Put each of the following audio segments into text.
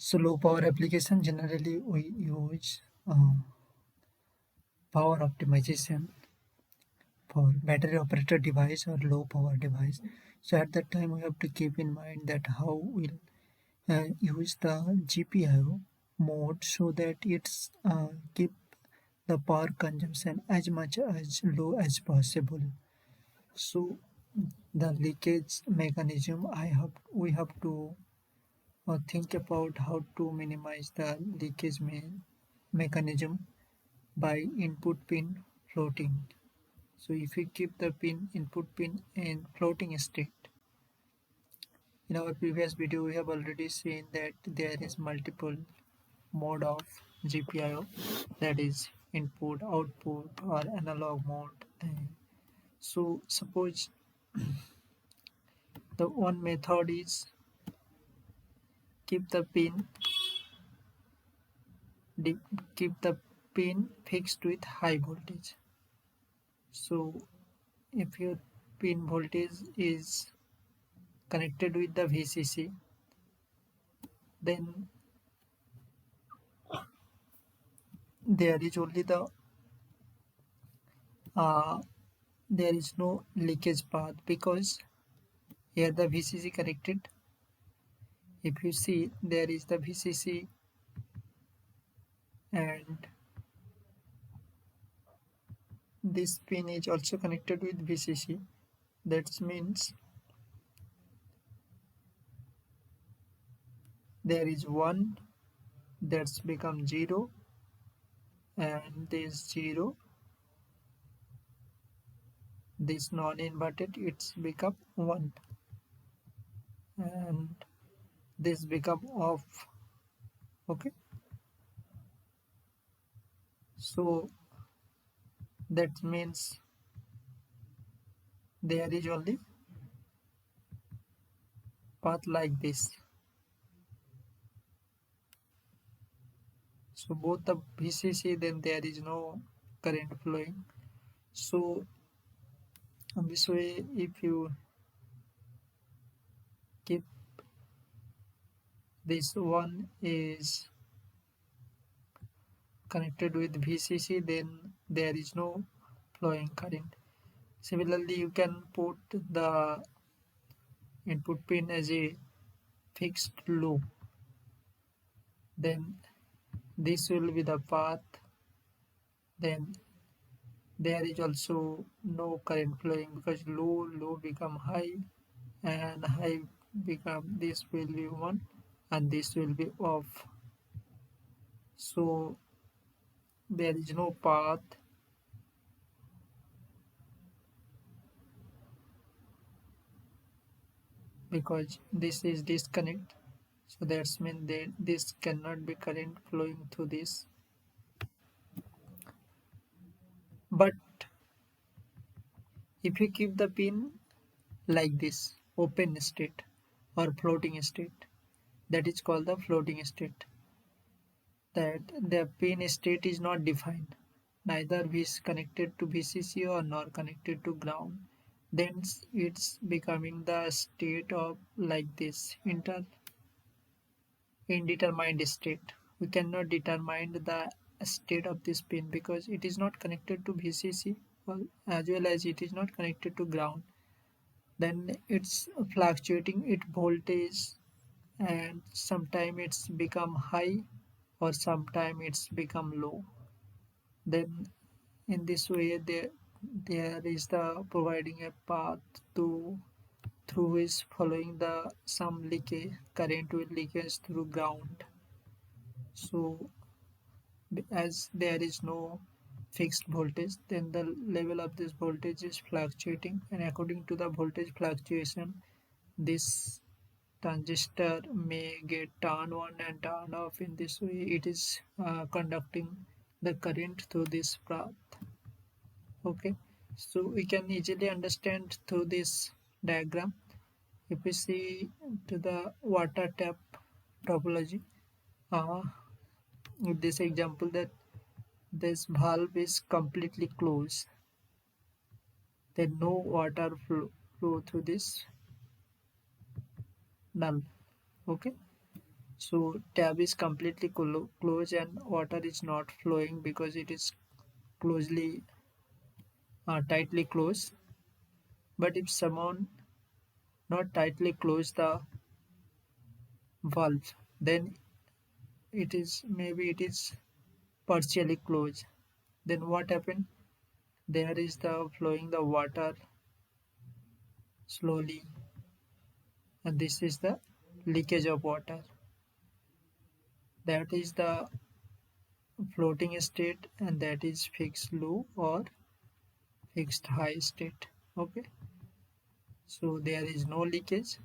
So low power application generally we use power optimization for battery operated device or low power device. So at that time we have to keep in mind that how we'll use the GPIO mode so that it's keep the power consumption as much as low as possible. So the leakage mechanism we have to think about how to minimize the leakage mechanism by input pin floating. So if we keep the input pin in floating state, in our previous video we have already seen that there is multiple mode of GPIO, that is input, output or analog mode. So suppose the one method is keep the pin keep the pin fixed with high voltage. So if your pin voltage is connected with the VCC, then there is only uh, there is no leakage path because here the VCC connected. If you see, there is the VCC and this pin is also connected with VCC. That means there is 1 that's become 0 and this 0, this non-inverted it's become 1 and this become off. Okay, so that means there is only path like this. So both the VCC, then there is no current flowing. So this way, if you keep this one is connected with VCC, then there is no flowing current. Similarly, you can put the input pin as a fixed low, then this will be the path, then there is also no current flowing because low become high and high become, this will be 1 and this will be off. So there is no path because this is disconnect. So that's mean that this cannot be current flowing through this. But if you keep the pin like this, open state or floating state, that is called the floating state, that the pin state is not defined, neither is connected to VCC or nor connected to ground, then it's becoming the state of like this indeterminate state. We cannot determine the state of this pin because it is not connected to VCC as well as it is not connected to ground. Then it's fluctuating its voltage and sometime it's become high or sometime it's become low. Then in this way there is the providing a path to through is following the some leakage current will leakage through ground. So as there is no fixed voltage, then the level of this voltage is fluctuating, and according to the voltage fluctuation this transistor may get turned on and turned off. In this way it is conducting the current through this path. Okay, so we can easily understand through this diagram. If we see to the water tap topology, with this example that this valve is completely closed, then no water flow through this null. Okay, So tab is completely closed and water is not flowing because it is closely tightly closed. But if someone not tightly close the valve, then it is maybe it is partially closed. Then what happened? There is the flowing the water slowly, and this is the leakage of water. That is the floating state, and that is fixed low or fixed high state. Okay, so there is no leakage,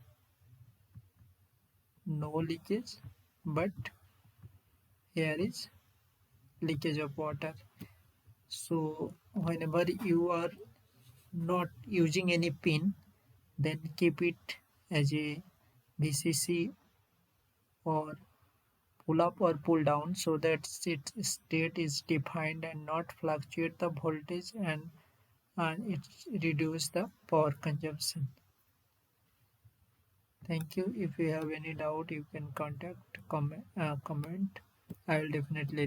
but here is leakage of water. So whenever you are not using any pin, then keep it as a VCC or pull up or pull down so that its state is defined and not fluctuate the voltage, and it reduce the power consumption. Thank you. If you have any doubt, you can contact comment. I will definitely